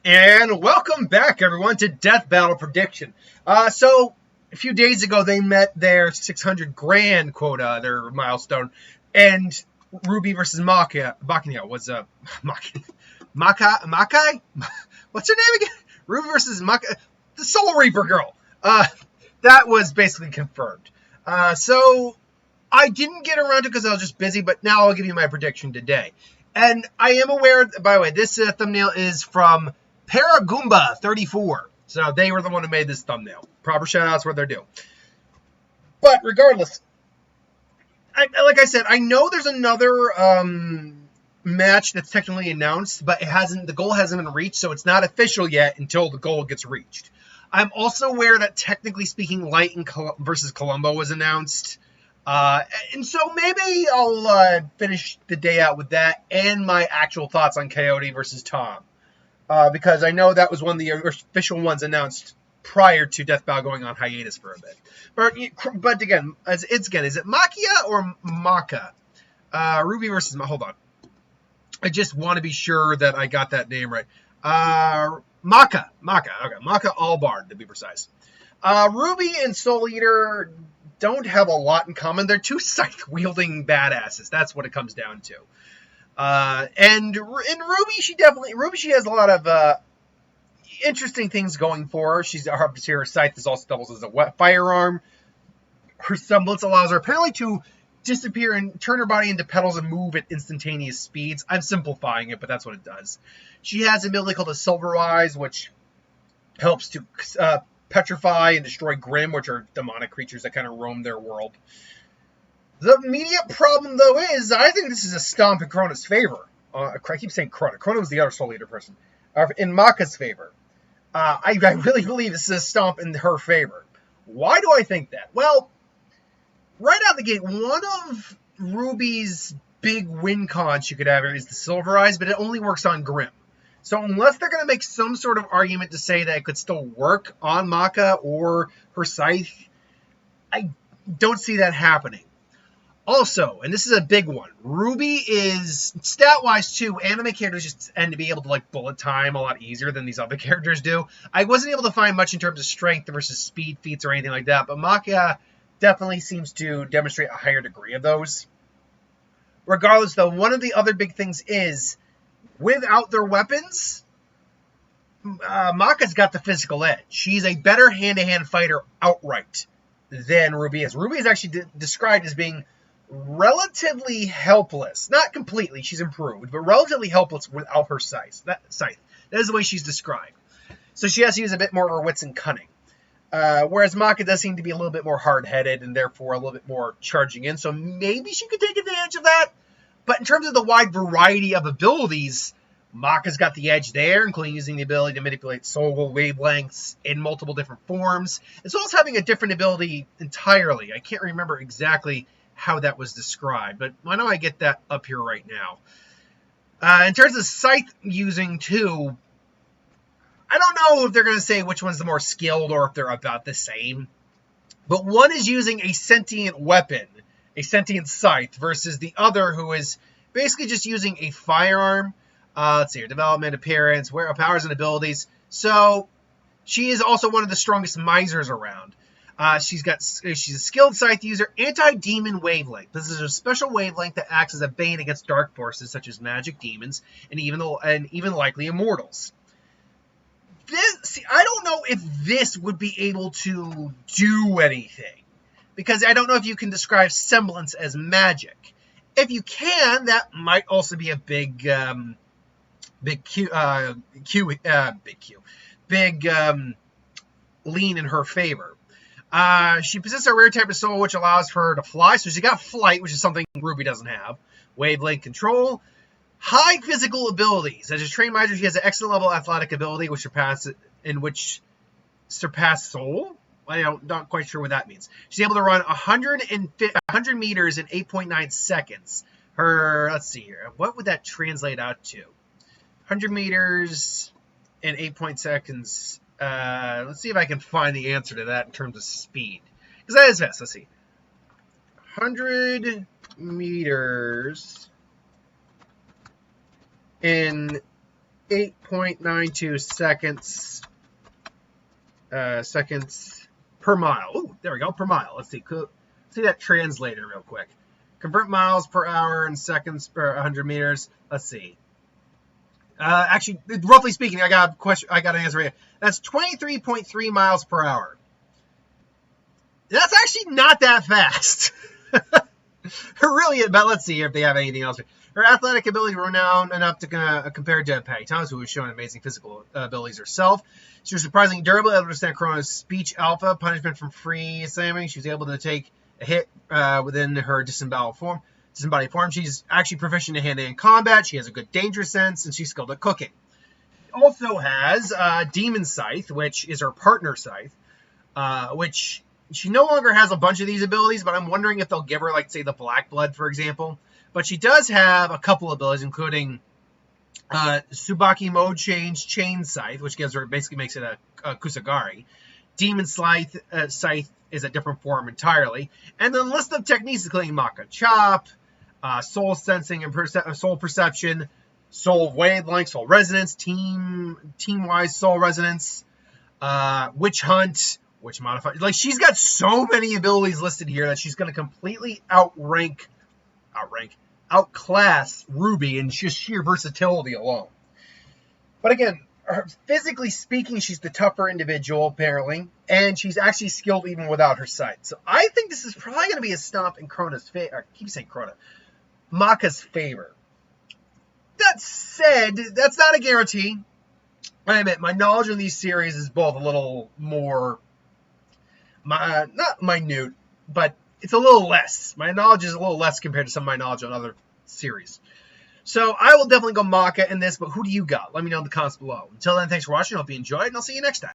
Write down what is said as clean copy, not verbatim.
And welcome back, everyone, to Death Battle Prediction. So a few days ago, they met their 600 grand quota, their milestone, and Ruby versus Maka was Maka. What's her name again? Ruby versus Maka, the Soul Reaper girl. That was basically confirmed. So I didn't get around to it because I was just busy, but now I'll give you my prediction today. And I am aware, by the way, this thumbnail is from Paragoomba 34. So they were the one who made this thumbnail. Proper shout outs where they're due. But regardless, like I said, I know there's another match that's technically announced, but the goal hasn't been reached, so it's not official yet until the goal gets reached. I'm also aware that technically speaking, Light versus Columbo was announced. And so maybe I'll finish the day out with that and my actual thoughts on Coyote versus Tom. Because I know that was one of the official ones announced prior to Death Battle going on hiatus for a bit. But again, is it Makia or Maka? Ruby versus... Hold on. I just want to be sure that I got that name right. Maka. Okay, Maka Albarn, to be precise. Ruby and Soul Eater don't have a lot in common. They're two scythe-wielding badasses. That's what it comes down to. And in Ruby, she has a lot of interesting things going for her. Her scythe also doubles as a firearm. Her semblance allows her apparently to disappear and turn her body into petals and move at instantaneous speeds. I'm simplifying it, but that's what it does. She has an ability called the Silver Eyes, which helps to petrify and destroy Grimm, which are demonic creatures that kind of roam their world. The immediate problem, though, is I think this is a stomp in Krona's favor. I keep saying Krona. Krona was the other Soul Eater person. In Maka's favor. I really believe this is a stomp in her favor. Why do I think that? Well, right out the gate, one of Ruby's big win cons she could have is the Silver Eyes, but it only works on Grimm. So unless they're going to make some sort of argument to say that it could still work on Maka or her scythe, I don't see that happening. Also, and this is a big one, Ruby is, stat-wise too, anime characters just tend to be able to bullet time a lot easier than these other characters do. I wasn't able to find much in terms of strength versus speed feats or anything like that, but Maka definitely seems to demonstrate a higher degree of those. Regardless, though, one of the other big things is, without their weapons, Maka's got the physical edge. She's a better hand-to-hand fighter outright than Ruby is. Ruby is actually described as being relatively helpless. Not completely, she's improved, but relatively helpless without her scythe. That is the way she's described. So she has to use a bit more of her wits and cunning. Whereas Maka does seem to be a little bit more hard-headed and therefore a little bit more charging in, so maybe she could take advantage of that. But in terms of the wide variety of abilities, Maka's got the edge there, including using the ability to manipulate soul wavelengths in multiple different forms, as well as having a different ability entirely. I can't remember exactly how that was described, but why don't I get that up here right now? In terms of scythe using too, I don't know if they're going to say which one's the more skilled or if they're about the same. But one is using a sentient weapon, a sentient scythe, versus the other who is basically just using a firearm. Let's see, her development, appearance, powers and abilities. So she is also one of the strongest misers around. She's a skilled scythe user, anti-demon wavelength. This is a special wavelength that acts as a bane against dark forces such as magic demons and even likely immortals. I don't know if this would be able to do anything, because I don't know if you can describe semblance as magic. If you can, that might also be a big lean in her favor. She possesses a rare type of soul which allows her to fly, so she got flight, which is something Ruby doesn't have. Wavelength control. High physical abilities. As a trained miser, she has an excellent level of athletic ability, which surpass soul. I'm not quite sure what that means. She's able to run 100 meters in 8.9 seconds. Let's see here. What would that translate out to? 100 meters in 8 seconds. Let's see if I can find the answer to that in terms of speed. Because that is fast. Let's see. 100 meters in 8.92 seconds per mile. Ooh, there we go, per mile. Let's see that translator real quick. Convert miles per hour and seconds per 100 meters. Let's see. Actually, roughly speaking, I got an answer right here. That's 23.3 miles per hour. That's actually not that fast. Really, but let's see if they have anything else. Her athletic ability renowned enough to compare to Patty Thomas, who has shown amazing physical abilities herself. She was surprisingly durable, able to understand Corona's speech alpha, punishment from free slamming. She was able to take a hit within her disembodied form. She's actually proficient in hand-to-hand combat. She has a good danger sense, and she's skilled at cooking. She also has Demon Scythe, which is her partner Scythe, which she no longer has a bunch of these abilities, but I'm wondering if they'll give her, like, say, the Black Blood, for example. But she does have a couple of abilities, including Tsubaki Mode Change Chain Scythe, which basically makes it a Kusagari. Demon Scythe is a different form entirely. And the list of techniques including Maka Chop, Soul Sensing and Soul Perception, Soul Wavelength, Soul Resonance, Team-wise Soul Resonance, Witch Hunt, Witch Modifier. Like, she's got so many abilities listed here that she's going to completely outclass Ruby in just sheer versatility alone. But again, physically speaking, she's the tougher individual, apparently, and she's actually skilled even without her sight. So I think this is probably going to be a stomp in Krona's favor. I keep saying Krona. Maka's favor. That said, that's not a guarantee. I admit, my knowledge of these series is both a little more, not minute, but it's a little less. My knowledge is a little less compared to some of my knowledge on other series. So I will definitely go Maka in this, but who do you got? Let me know in the comments below. Until then, thanks for watching. I hope you enjoyed, and I'll see you next time.